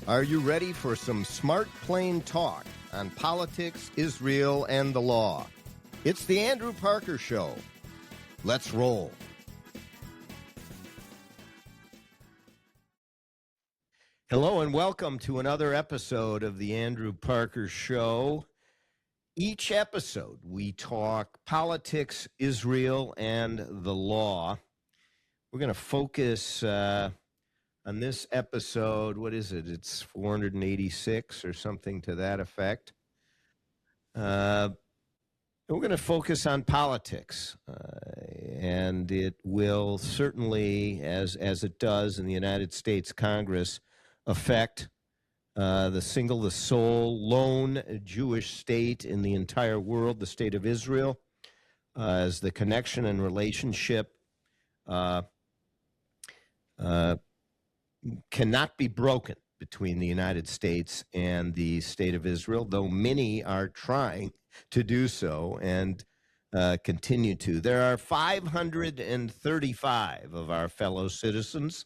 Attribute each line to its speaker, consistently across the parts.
Speaker 1: Are you ready for some smart, plain talk on politics, Israel, and the law? It's the Andrew Parker Show. Let's roll. Hello and welcome to another episode of the Andrew Parker Show. Each episode, we talk politics, Israel, and the law. We're going to focus on this episode. What is it? It's 486 or something to that effect. We're going to focus on politics, and it will certainly, as it does in the United States Congress, affect the sole lone Jewish state in the entire world, the state of Israel, as the connection and relationship cannot be broken between the United States and the state of Israel, though many are trying to do so and continue to. There are 535 of our fellow citizens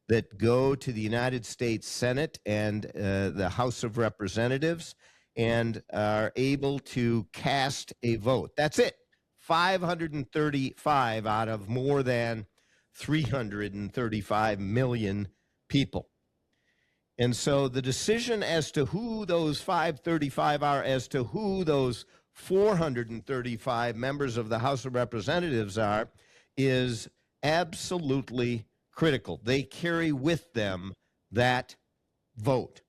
Speaker 1: that go to the United States Senate and the House of Representatives and are able to cast a vote. That's it. 535 out of more than 335 million people. And so the decision as to who those 535 are, as to who those 435 members of the House of Representatives are, is absolutely critical. They carry with them that vote,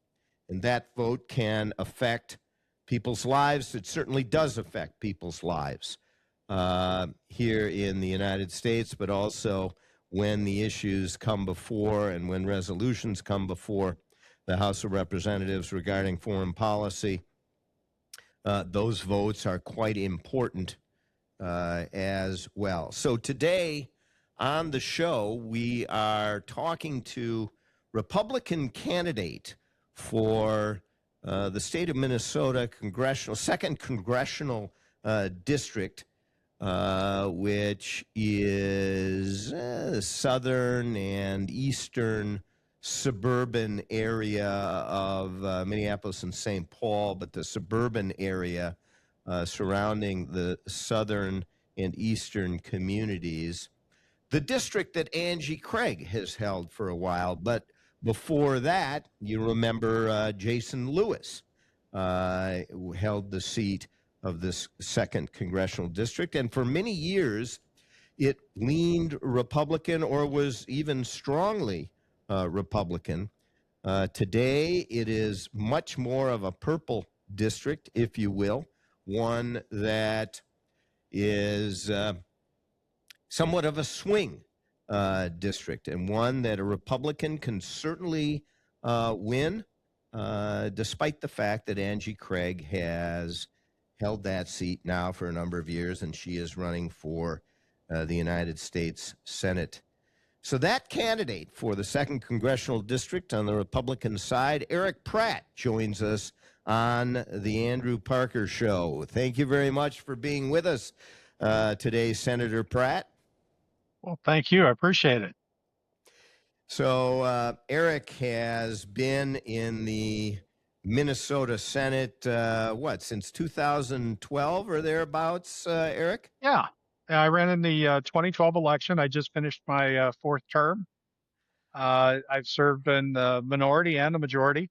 Speaker 1: and that vote can affect people's lives. It certainly does affect people's lives here in the United States, but also when the issues come before and when resolutions come before the House of Representatives regarding foreign policy, those votes are quite important as well. So today on the show, we are talking to Republican candidate for the state of Minnesota second congressional district, which is southern and eastern suburban area of Minneapolis and St. Paul, but the suburban area surrounding the southern and eastern communities. The district that Angie Craig has held for a while, but before that, you remember Jason Lewis held the seat of this second congressional district, and for many years it leaned Republican or was even strongly Republican. Today it is much more of a purple district, if you will, one that is somewhat of a swing district, and one that a Republican can certainly win, despite the fact that Angie Craig has held that seat now for a number of years, and she is running for the United States Senate. So that candidate for the second congressional district on the Republican side, Eric Pratt, joins us on the Andrew Parker Show. Thank you very much for being with us today, Senator Pratt.
Speaker 2: Well, thank you. I appreciate it.
Speaker 1: So Eric has been in the Minnesota Senate, since 2012 or thereabouts, Eric?
Speaker 2: Yeah. I ran in the 2012 election. I just finished my fourth term. I've served in the minority and the majority.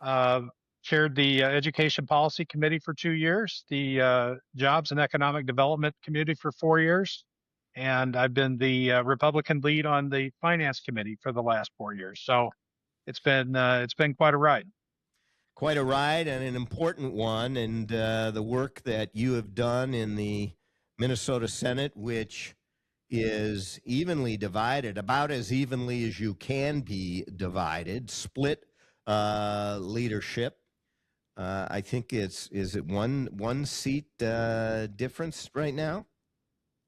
Speaker 2: Chaired the Education Policy Committee for 2 years, the Jobs and Economic Development Committee for 4 years, and I've been the Republican lead on the Finance Committee for the last 4 years. So it's been quite a ride.
Speaker 1: Quite a ride, and an important one. And the work that you have done in the Minnesota Senate, which is evenly divided, about as evenly as you can be divided, split leadership. I think is it one seat difference right now?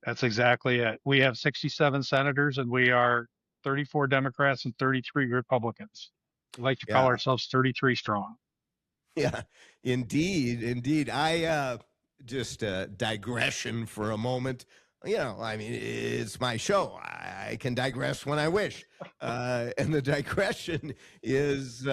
Speaker 2: That's exactly it. We have 67 senators, and we are 34 Democrats and 33 Republicans. We like to call ourselves 33 strong.
Speaker 1: Yeah, indeed. I just digression for a moment. You know, I mean, it's my show. I can digress when I wish. And the digression is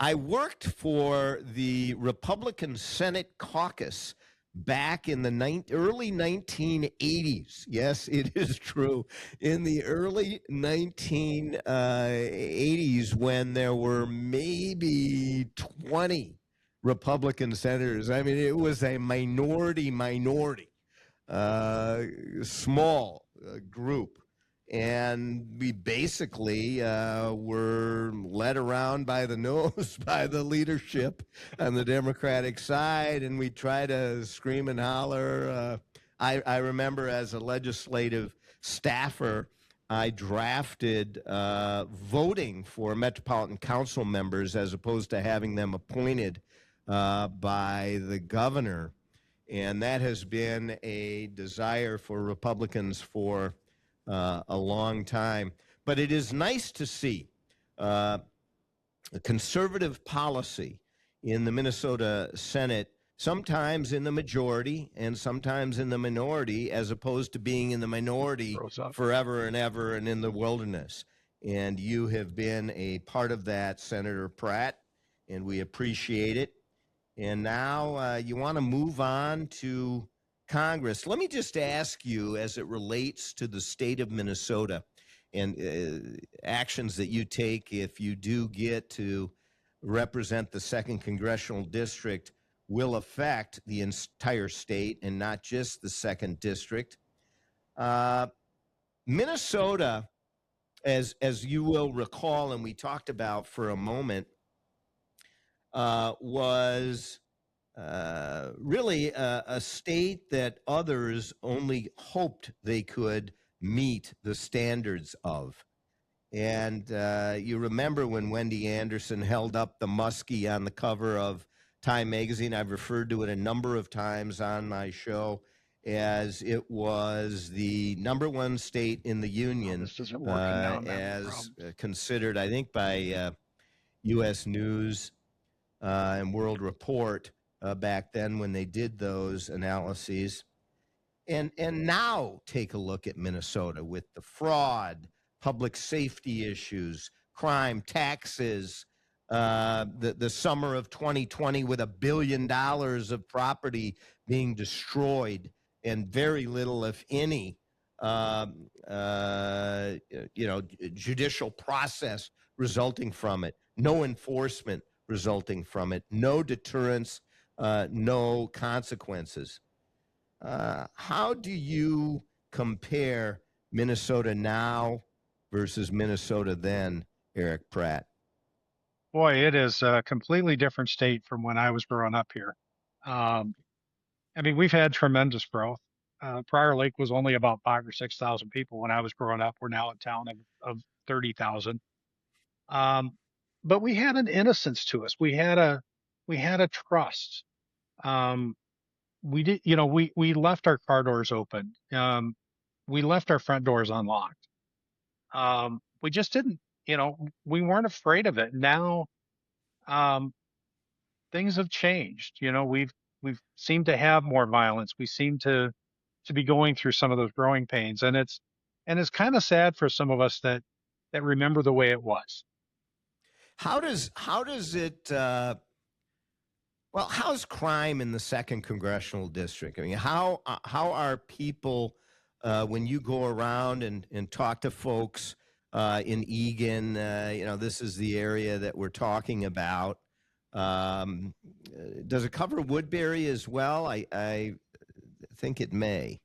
Speaker 1: I worked for the Republican Senate caucus back in the early 1980s. Yes, it is true. In the early 1980s, when there were maybe 20 Republican senators. I mean, it was a minority, small group. And we basically were led around by the nose by the leadership on the Democratic side, and we try to scream and holler. I remember as a legislative staffer, I drafted voting for Metropolitan Council members as opposed to having them appointed by the governor. And that has been a desire for Republicans for a long time. But it is nice to see a conservative policy in the Minnesota Senate, sometimes in the majority and sometimes in the minority, as opposed to being in the minority forever and ever and in the wilderness. And you have been a part of that, Senator Pratt, and we appreciate it. And now you want to move on to Congress. Let me just ask you, as it relates to the state of Minnesota and actions that you take if you do get to represent the 2nd Congressional District will affect the entire state and not just the 2nd District. Minnesota, as you will recall, and we talked about for a moment, was really a state that others only hoped they could meet the standards of. And you remember when Wendy Anderson held up the Muskie on the cover of Time magazine. I've referred to it a number of times on my show as it was the #1 state in the union,
Speaker 2: this isn't working now,
Speaker 1: as considered, I think, by U.S. News and World Report back then when they did those analyses. And now take a look at Minnesota with the fraud, public safety issues, crime, taxes, the summer of 2020 with $1 billion of property being destroyed and very little, if any, judicial process resulting from it, no enforcement resulting from it, no deterrence, no consequences. How do you compare Minnesota now versus Minnesota then, Eric Pratt?
Speaker 2: Boy, it is a completely different state from when I was growing up here. Um, I mean, we've had tremendous growth. Prior Lake was only about 5 or 6,000 people when I was growing up. We're now a town of 30,000. Um, but we had an innocence to us. We had a trust. Um, we did, we left our car doors open. We left our front doors unlocked. We just didn't, we weren't afraid of it. Now, um, things have changed. We've seemed to have more violence. We seem to be going through some of those growing pains, and it's kind of sad for some of us that remember the way it was.
Speaker 1: How does it well, how's crime in the 2nd Congressional District? I mean, how are people when you go around and talk to folks in Egan? This is the area that we're talking about. Um, does it cover Woodbury as well? I think it may.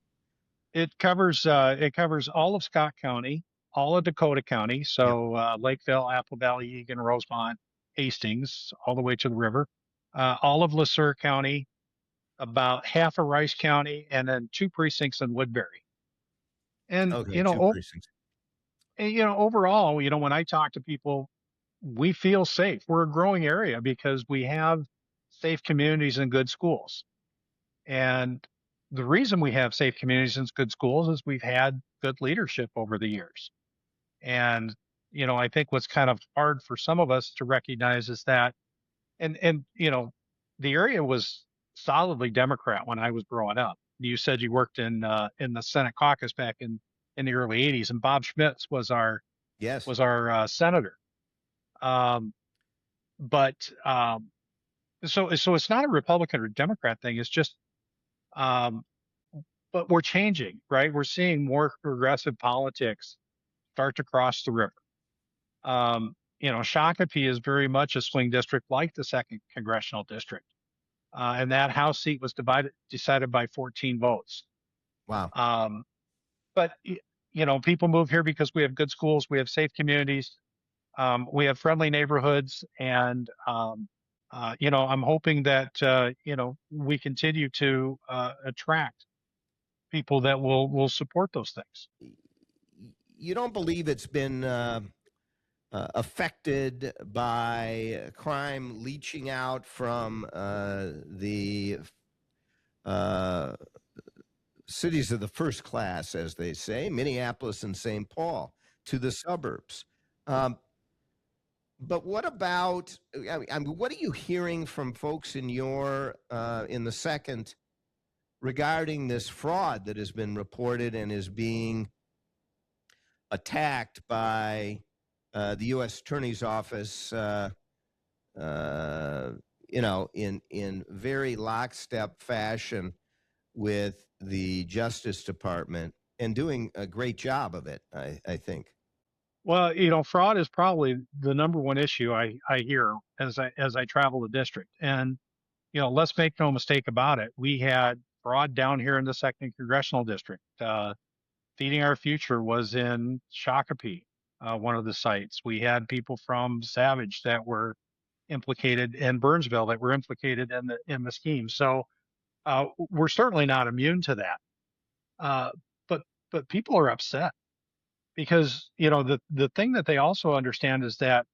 Speaker 2: It covers all of Scott County, all of Dakota County,
Speaker 1: Yep.
Speaker 2: so Lakeville, Apple Valley, Egan, Rosemont, Hastings, all the way to the river, all of LaSure County, about half of Rice County, and then 2 precincts in Woodbury. And
Speaker 1: Okay, two precincts.
Speaker 2: overall, when I talk to people, we feel safe. We're a growing area because we have safe communities and good schools. And the reason we have safe communities and good schools is we've had good leadership over the years. And, I think what's kind of hard for some of us to recognize is that, the area was solidly Democrat when I was growing up. You said you worked in the Senate caucus back in the early '80s, and Bob Schmitz was our
Speaker 1: Yes.
Speaker 2: senator. Um, but so it's not a Republican or Democrat thing. It's just, um, but we're changing, right? We're seeing more progressive politics start to cross the river. Shakopee is very much a swing district like the second congressional district. And that House seat was decided by 14 votes.
Speaker 1: Wow.
Speaker 2: Um, but people move here because we have good schools, we have safe communities, we have friendly neighborhoods, and I'm hoping that we continue to attract people that will support those things.
Speaker 1: You don't believe it's been affected by crime leaching out from the cities of the first class, as they say, Minneapolis and St. Paul, to the suburbs. But what about? I mean, what are you hearing from folks in in the second regarding this fraud that has been reported and is being attacked by the U.S. Attorney's Office? In very lockstep fashion with the Justice Department and doing a great job of it, I think.
Speaker 2: Well, fraud is probably the number one issue I hear as I travel the district. And let's make no mistake about it. We had fraud down here in the second congressional district. Feeding Our Future was in Shakopee, one of the sites. We had people from Savage that were implicated, in Burnsville that were implicated in the scheme. So we're certainly not immune to that. Uh, but people are upset because the thing that they also understand is that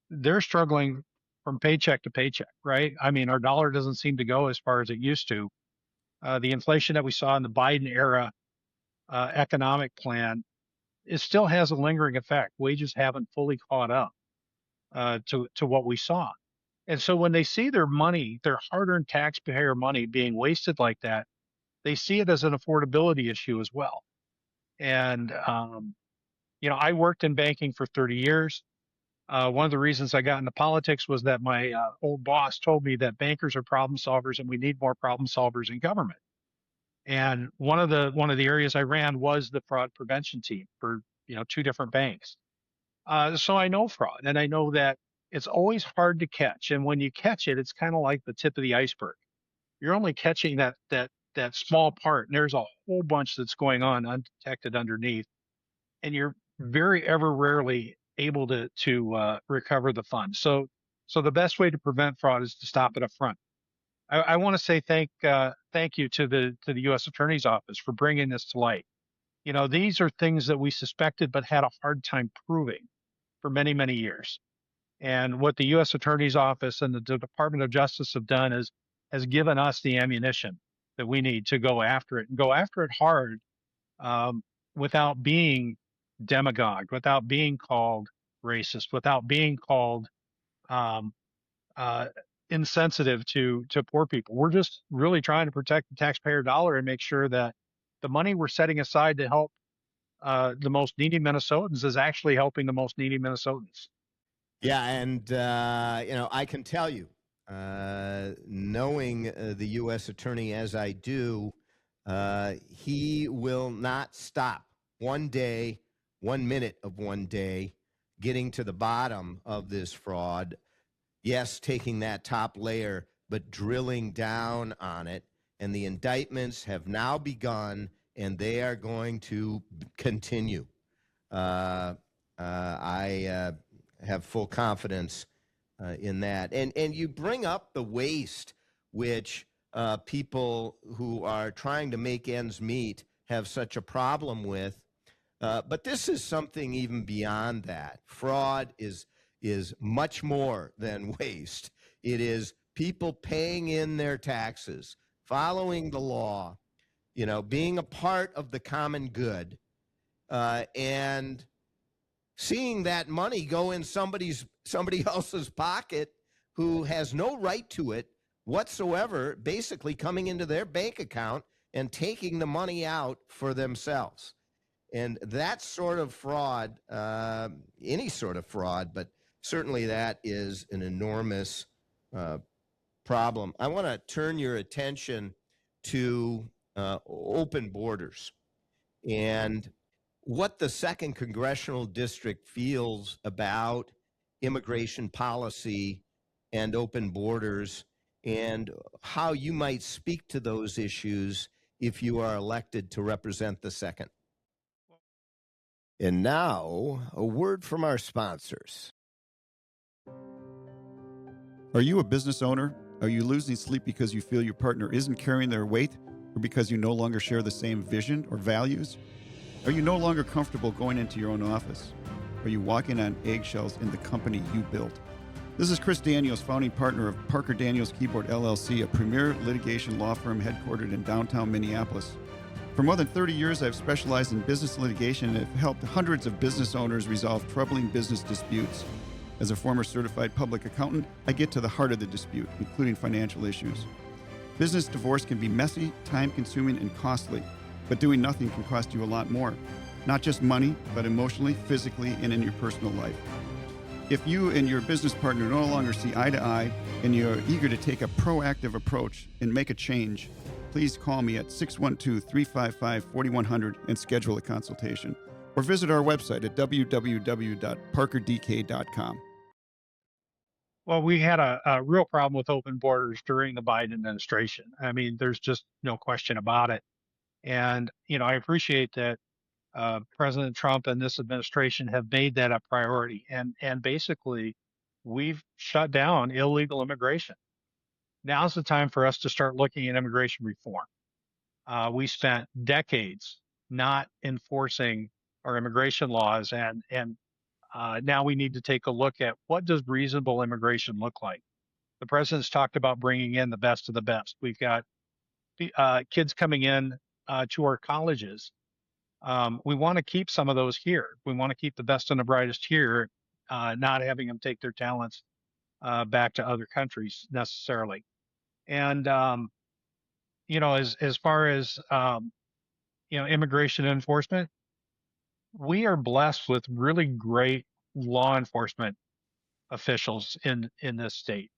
Speaker 2: they're struggling from paycheck to paycheck, right? I mean, our dollar doesn't seem to go as far as it used to. The inflation that we saw in the Biden era economic plan, it still has a lingering effect. Wages haven't fully caught up to what we saw. And so when they see their money, their hard-earned taxpayer money being wasted like that, they see it as an affordability issue as well. And I worked in banking for 30 years. One of the reasons I got into politics was that my old boss told me that bankers are problem solvers and we need more problem solvers in government. And one of the areas I ran was the fraud prevention team for two different banks. So I know fraud, and I know that it's always hard to catch. And when you catch it, it's kind of like the tip of the iceberg. You're only catching that small part, and there's a whole bunch that's going on undetected underneath, and you're very ever rarely able to recover the funds. So the best way to prevent fraud is to stop it up front. I want to say thank you to the U.S. Attorney's Office for bringing this to light. These are things that we suspected but had a hard time proving for many, many years. And what the U.S. Attorney's Office and the Department of Justice have done is has given us the ammunition that we need to go after it and go after it hard, without being demagogued, without being called racist, without being called um, uh, insensitive to poor people. We're just really trying to protect the taxpayer dollar and make sure that the money we're setting aside to help the most needy Minnesotans is actually helping the most needy Minnesotans.
Speaker 1: Yeah, and I can tell you, knowing the U.S. Attorney as I do, he will not stop one day, 1 minute of one day, getting to the bottom of this fraud. Yes, taking that top layer, but drilling down on it. And the indictments have now begun, and they are going to continue. I have full confidence in that. And you bring up the waste, which people who are trying to make ends meet have such a problem with. But this is something even beyond that. Fraud is much more than waste. It is people paying in their taxes, following the law, being a part of the common good, and seeing that money go in somebody else's pocket who has no right to it whatsoever, basically coming into their bank account and taking the money out for themselves. And that sort of fraud, any sort of fraud, but certainly that is an enormous problem. I want to turn your attention to open borders and what the second congressional district feels about immigration policy and open borders, and how you might speak to those issues if you are elected to represent the second. And now, a word from our sponsors.
Speaker 3: Are you a business owner? Are you losing sleep because you feel your partner isn't carrying their weight, or because you no longer share the same vision or values? Are you no longer comfortable going into your own office? Are you walking on eggshells in the company you built? This is Chris Daniels, founding partner of Parker Daniels Keyboard LLC, a premier litigation law firm headquartered in downtown Minneapolis. For more than 30 years, I've specialized in business litigation and have helped hundreds of business owners resolve troubling business disputes. As a former certified public accountant, I get to the heart of the dispute, including financial issues. Business divorce can be messy, time-consuming, and costly, but doing nothing can cost you a lot more. Not just money, but emotionally, physically, and in your personal life. If you and your business partner no longer see eye to eye, and you're eager to take a proactive approach and make a change, please call me at 612-355-4100 and schedule a consultation. Or visit our website at www.parkerdk.com.
Speaker 2: Well, we had a real problem with open borders during the Biden administration. I mean, there's just no question about it. And, I appreciate that President Trump and this administration have made that a priority. And basically, we've shut down illegal immigration. Now's the time for us to start looking at immigration reform. We spent decades not enforcing our immigration laws, and now we need to take a look at what does reasonable immigration look like. The president's talked about bringing in the best of the best. We've got kids coming in to our colleges. We want to keep some of those here. We want to keep the best and the brightest here, not having them take their talents back to other countries necessarily. And as far as immigration enforcement, we are blessed with really great law enforcement officials in this state.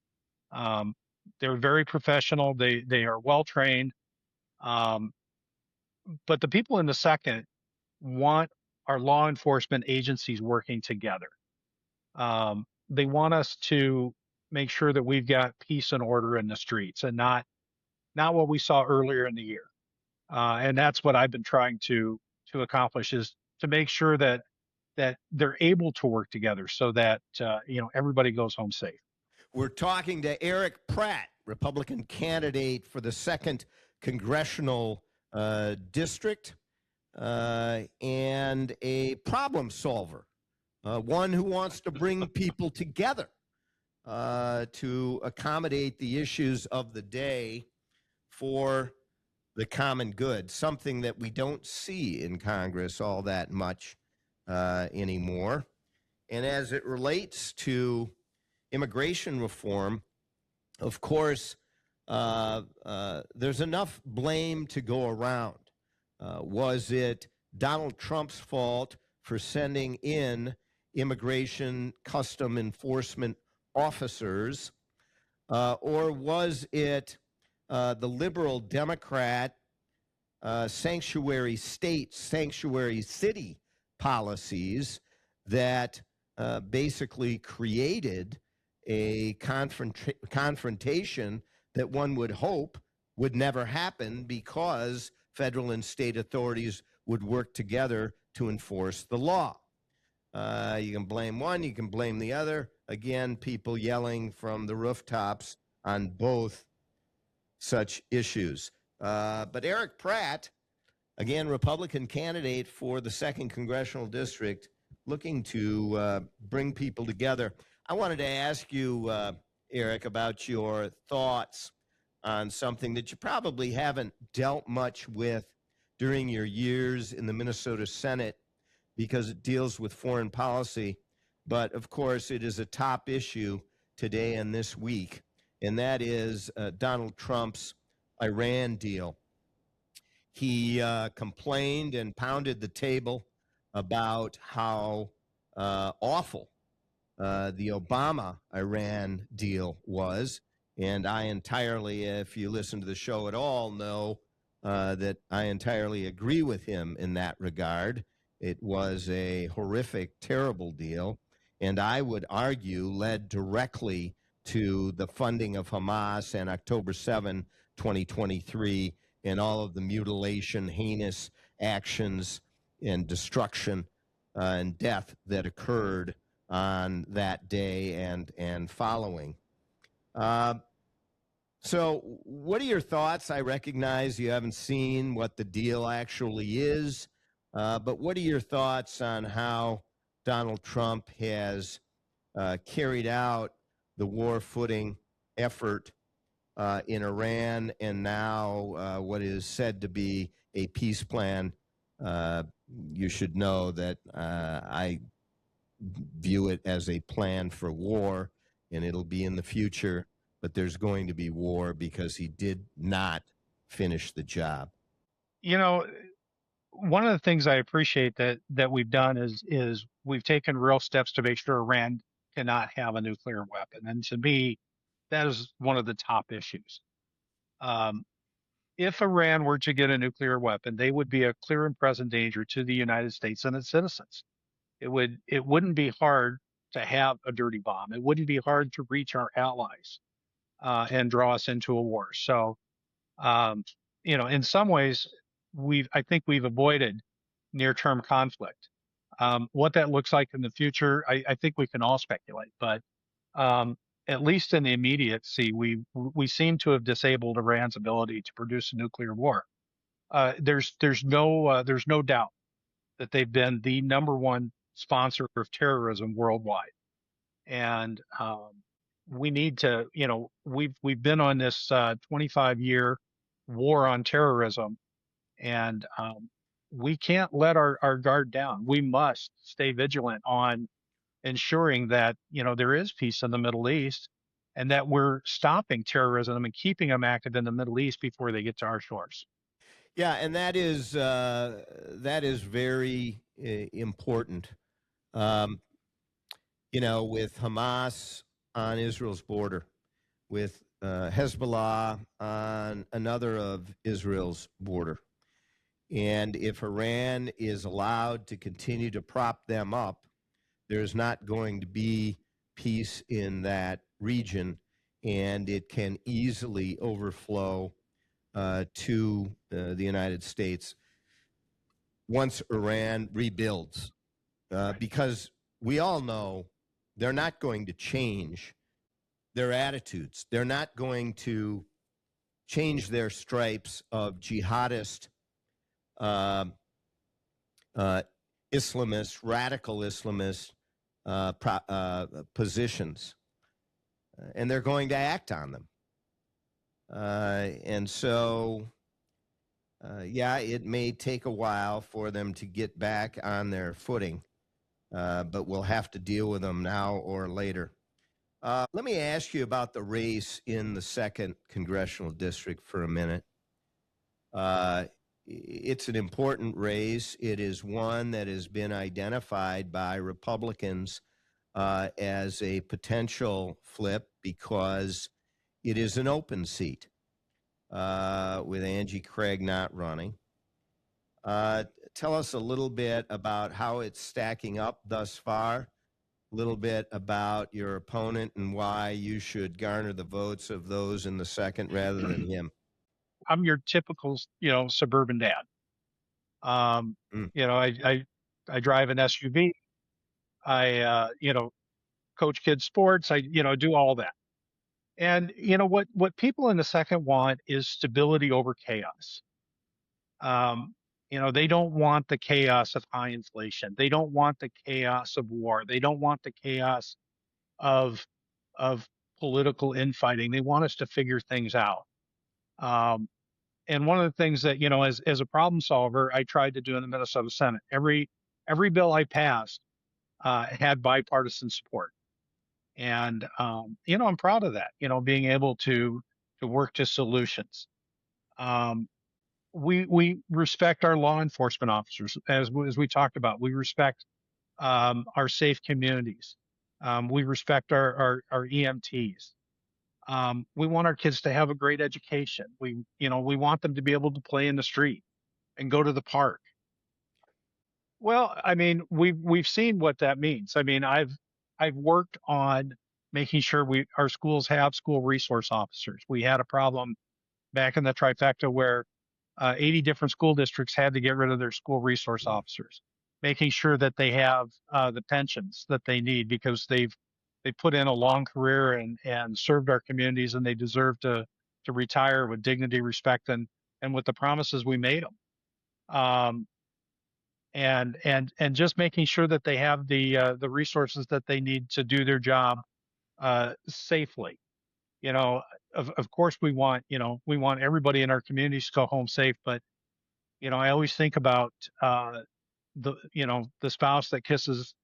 Speaker 2: Um, they're very professional. They are well trained. Um, but the people in the second want our law enforcement agencies working together. They want us to make sure that we've got peace and order in the streets, and not what we saw earlier in the year. And that's what I've been trying to accomplish, is to make sure that they're able to work together, so that everybody goes home safe.
Speaker 1: We're talking to Eric Pratt, Republican candidate for the second congressional district, and a problem solver, one who wants to bring people together to accommodate the issues of the day for the common good, something that we don't see in Congress all that much anymore. And as it relates to immigration reform, of course, there's enough blame to go around. Was it Donald Trump's fault for sending in immigration custom enforcement officers, or was it the liberal Democrat sanctuary state, sanctuary city policies that basically created a confrontation that one would hope would never happen, because federal and state authorities would work together to enforce the law? You can blame one, you can blame the other. Again, people yelling from the rooftops on both such issues. But Eric Pratt, again, Republican candidate for the second congressional district, looking to bring people together. I wanted to ask you, Eric, about your thoughts on something that you probably haven't dealt much with during your years in the Minnesota Senate, because it deals with foreign policy. But of course, it is a top issue today and this week, and that is Donald Trump's Iran deal. He complained and pounded the table about how awful the Obama Iran deal was. And I entirely, if you listen to the show at all, know that I entirely agree with him in that regard. It was a horrific, terrible deal. And I would argue led directly to the funding of Hamas and October 7, 2023, and all of the mutilation, heinous actions, and destruction and death that occurred on that day and following. So, what are your thoughts? I recognize you haven't seen what the deal actually is, but what are your thoughts on how Donald Trump has carried out the war footing effort in Iran and now what is said to be a peace plan? You should know that I view it as a plan for war, and it'll be in the future, but there's going to be war because he did not finish the job.
Speaker 2: You know, one of the things I appreciate that we've done is we've taken real steps to make sure Iran cannot have a nuclear weapon, and to me, that is one of the top issues. Um, if Iran were to get a nuclear weapon, they would be a clear and present danger to the United States and its citizens. It wouldn't be hard to have a dirty bomb. It wouldn't be hard to reach our allies and draw us into a war. So, um, in some ways, I think we've avoided near-term conflict. What that looks like in the future, I think we can all speculate, but um, at least in the immediacy, we seem to have disabled Iran's ability to produce a nuclear war. There's no doubt that they've been the number one sponsor of terrorism worldwide, and we need to, we've been on this 25-year war on terrorism, and we can't let our guard down. We must stay vigilant on ensuring that there is peace in the Middle East, and that we're stopping terrorism and keeping them active in the Middle East before they get to our shores.
Speaker 1: Yeah, and that is very important. Um, with Hamas on Israel's border, with Hezbollah on another of Israel's border. And if Iran is allowed to continue to prop them up, there's not going to be peace in that region, and it can easily overflow to the United States once Iran rebuilds, because we all know they're not going to change their attitudes. They're not going to change their stripes of jihadist, Islamist, radical Islamist positions, and they're going to act on them. And so, it may take a while for them to get back on their footing, but we'll have to deal with them now or later. Let me ask you about the race in the 2nd Congressional District for a minute. It's an important race. It is one that has been identified by Republicans as a potential flip because it is an open seat with Angie Craig not running. Tell us a little bit about how it's stacking up thus far, a little bit about your opponent and why you should garner the votes of those in the 2nd rather than him.
Speaker 2: I'm your typical, suburban dad.
Speaker 1: Mm.
Speaker 2: I drive an SUV. I, coach kids sports. I, do all that. And what people in the 2nd want is stability over chaos. They don't want the chaos of high inflation. They don't want the chaos of war. They don't want the chaos of of political infighting. They want us to figure things out. And one of the things that as a problem solver, I tried to do in the Minnesota Senate. Every bill I passed had bipartisan support, and I'm proud of that. Being able to work to solutions. We respect our law enforcement officers, as we talked about. We respect our safe communities. We respect our EMTs. We want our kids to have a great education. We want them to be able to play in the street and go to the park. Well, I mean, we've seen what that means. I mean, I've worked on making sure our schools have school resource officers. We had a problem back in the trifecta where 80 different school districts had to get rid of their school resource officers, making sure that they have the pensions that they need because they put in a long career and served our communities, and they deserve to retire with dignity, respect, and with the promises we made them. And just making sure that they have the resources that they need to do their job safely. You know, of course we want everybody in our communities to go home safe, but I always think about the spouse that kisses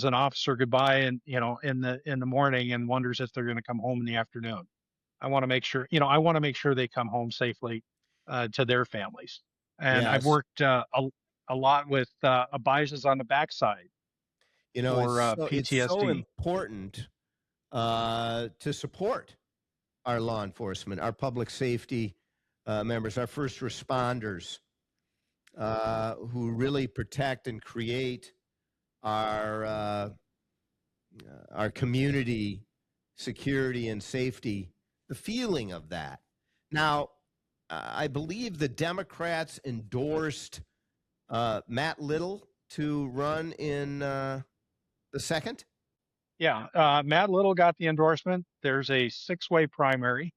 Speaker 2: an officer goodbye and in the morning and wonders if they're going to come home in the afternoon. I want to make sure they come home safely to their families. And I've
Speaker 1: Yes.
Speaker 2: worked a lot with abises on the backside for
Speaker 1: It's so
Speaker 2: PTSD.
Speaker 1: important to support our law enforcement, our public safety members, our first responders who really protect and create our community security and safety, the feeling of that. Now, I believe the Democrats endorsed Matt Little to run in the second.
Speaker 2: Yeah, Matt Little got the endorsement. There's a 6-way primary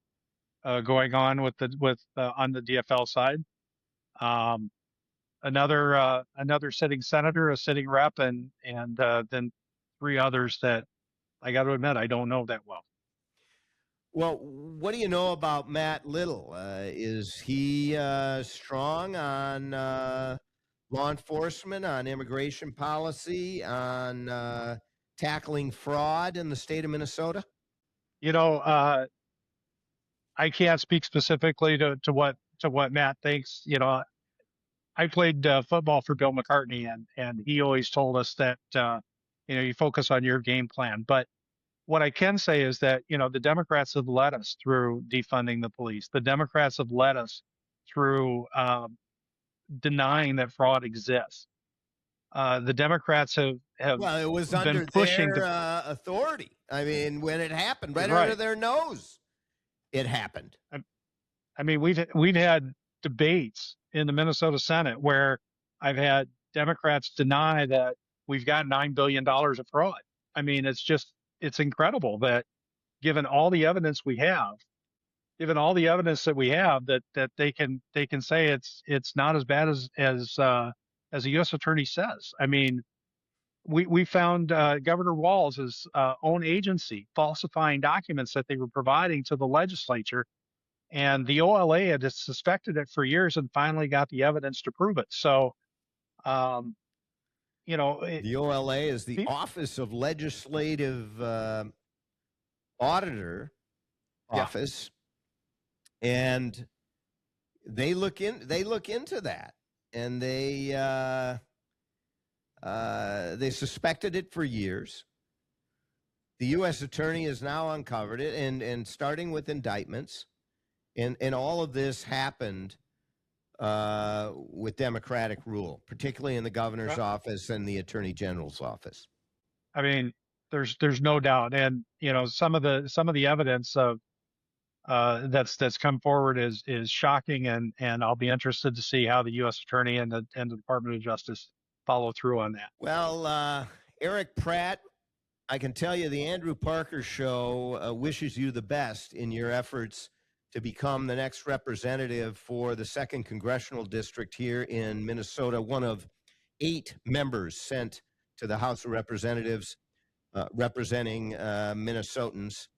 Speaker 2: going on on the DFL side. Another sitting senator, a sitting rep, and then 3 others that I got to admit I don't know that well.
Speaker 1: Well, what do you know about Matt Little? Is he strong on law enforcement, on immigration policy, on tackling fraud in the state of Minnesota?
Speaker 2: I can't speak specifically to what Matt thinks. I played football for Bill McCartney, and he always told us that you focus on your game plan. But what I can say is that the Democrats have led us through defunding the police. The Democrats have led us through denying that fraud exists. The Democrats have
Speaker 1: Well, it was
Speaker 2: been
Speaker 1: under
Speaker 2: pushing
Speaker 1: their authority. I mean, when it happened, right
Speaker 2: Right.
Speaker 1: under their nose, it happened.
Speaker 2: I mean, we've had debates in the Minnesota Senate where I've had Democrats deny that we've got $9 billion of fraud. I mean, it's incredible that given all the evidence we have, that they can say it's not as bad as the U.S. attorney says. I mean, we found Governor Walz's own agency falsifying documents that they were providing to the legislature. And the OLA had suspected it for years and finally got the evidence to prove it. So,
Speaker 1: The OLA is the Office of Legislative Auditor Office, and they look into that, and they suspected it for years. The U.S. attorney has now uncovered it, and starting with indictments. And all of this happened with Democratic rule, particularly in the governor's office and the attorney general's office.
Speaker 2: I mean, there's no doubt, and some of the evidence of that's come forward is shocking, and I'll be interested to see how the U.S. attorney and the Department of Justice follow through on that.
Speaker 1: Well, Eric Pratt, I can tell you the Andrew Parker Show wishes you the best in your efforts to become the next representative for the 2nd Congressional District here in Minnesota, one of 8 members sent to the House of Representatives representing Minnesotans.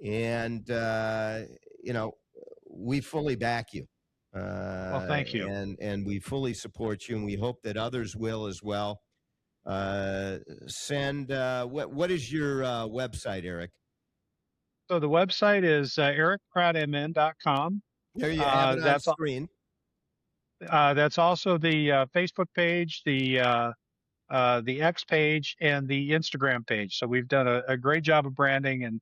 Speaker 1: And, we fully back you.
Speaker 2: Well, thank you.
Speaker 1: And we fully support you, and we hope that others will as well. What is your website, Eric?
Speaker 2: So the website is ericprattmn.com.
Speaker 1: There you have it on screen.
Speaker 2: That's also the Facebook page, the the X page and the Instagram page. So we've done a great job of branding. And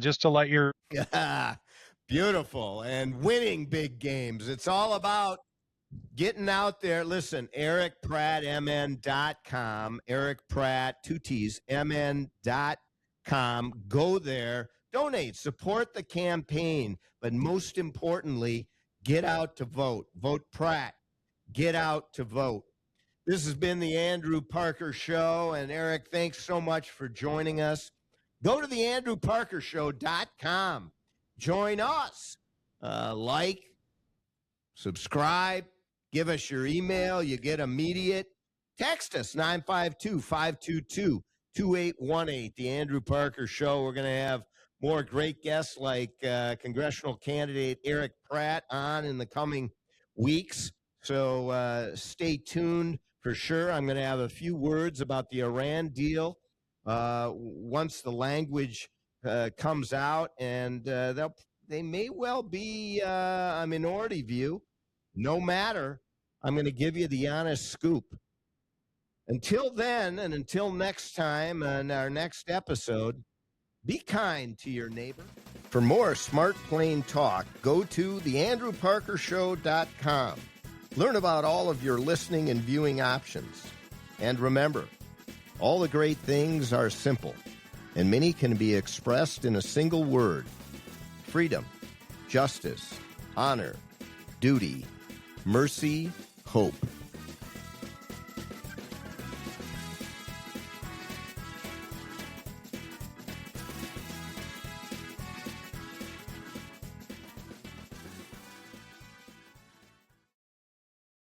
Speaker 2: just to let your
Speaker 1: Yeah, beautiful. And winning big games. It's all about getting out there. Listen, ericprattmn.com, Eric Pratt, 2 T's, mn.com. Go there, donate, support the campaign, but most importantly, get out to vote. Vote Pratt. Get out to vote. This has been the Andrew Parker Show. And Eric, thanks so much for joining us. Go to theandrewparkershow.com. Join us. Like, subscribe, give us your email. You get immediate. Text us, 952-522-2818. The Andrew Parker Show. We're going to have more great guests like congressional candidate Eric Pratt on in the coming weeks. So stay tuned for sure. I'm going to have a few words about the Iran deal once the language comes out, and they may well be a minority view. No matter, I'm going to give you the honest scoop. Until then, and until next time on our next episode, be kind to your neighbor. For more Smart Plain Talk, go to theandrewparkershow.com. Learn about all of your listening and viewing options. And remember, all the great things are simple, and many can be expressed in a single word: freedom, justice, honor, duty, mercy, hope.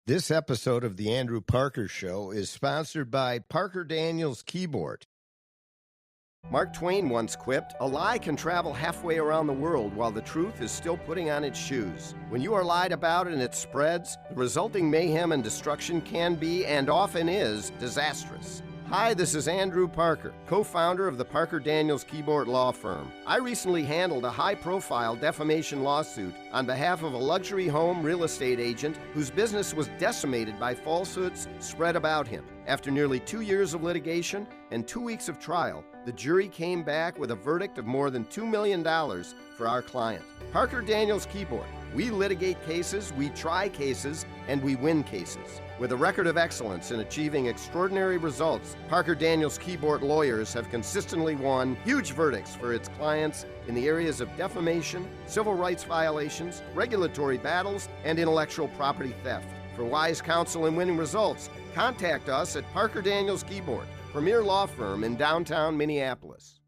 Speaker 1: This episode of The Andrew Parker Show is sponsored by Parker Daniels Keyboard. Mark Twain once quipped, "A lie can travel halfway around the world while the truth is still putting on its shoes. When you are lied about and it spreads, the resulting mayhem and destruction can be, and often is, disastrous." Hi, this is Andrew Parker, co-founder of the Parker Daniels Keyboard Law Firm. I recently handled a high-profile defamation lawsuit on behalf of a luxury home real estate agent whose business was decimated by falsehoods spread about him. After nearly 2 years of litigation and 2 weeks of trial, the jury came back with a verdict of more than $2 million for our client. Parker Daniels Keyboard. We litigate cases, we try cases, and we win cases. With a record of excellence in achieving extraordinary results, Parker Daniels Keyboard lawyers have consistently won huge verdicts for its clients in the areas of defamation, civil rights violations, regulatory battles, and intellectual property theft. For wise counsel and winning results, contact us at Parker Daniels Keyboard, premier law firm in downtown Minneapolis.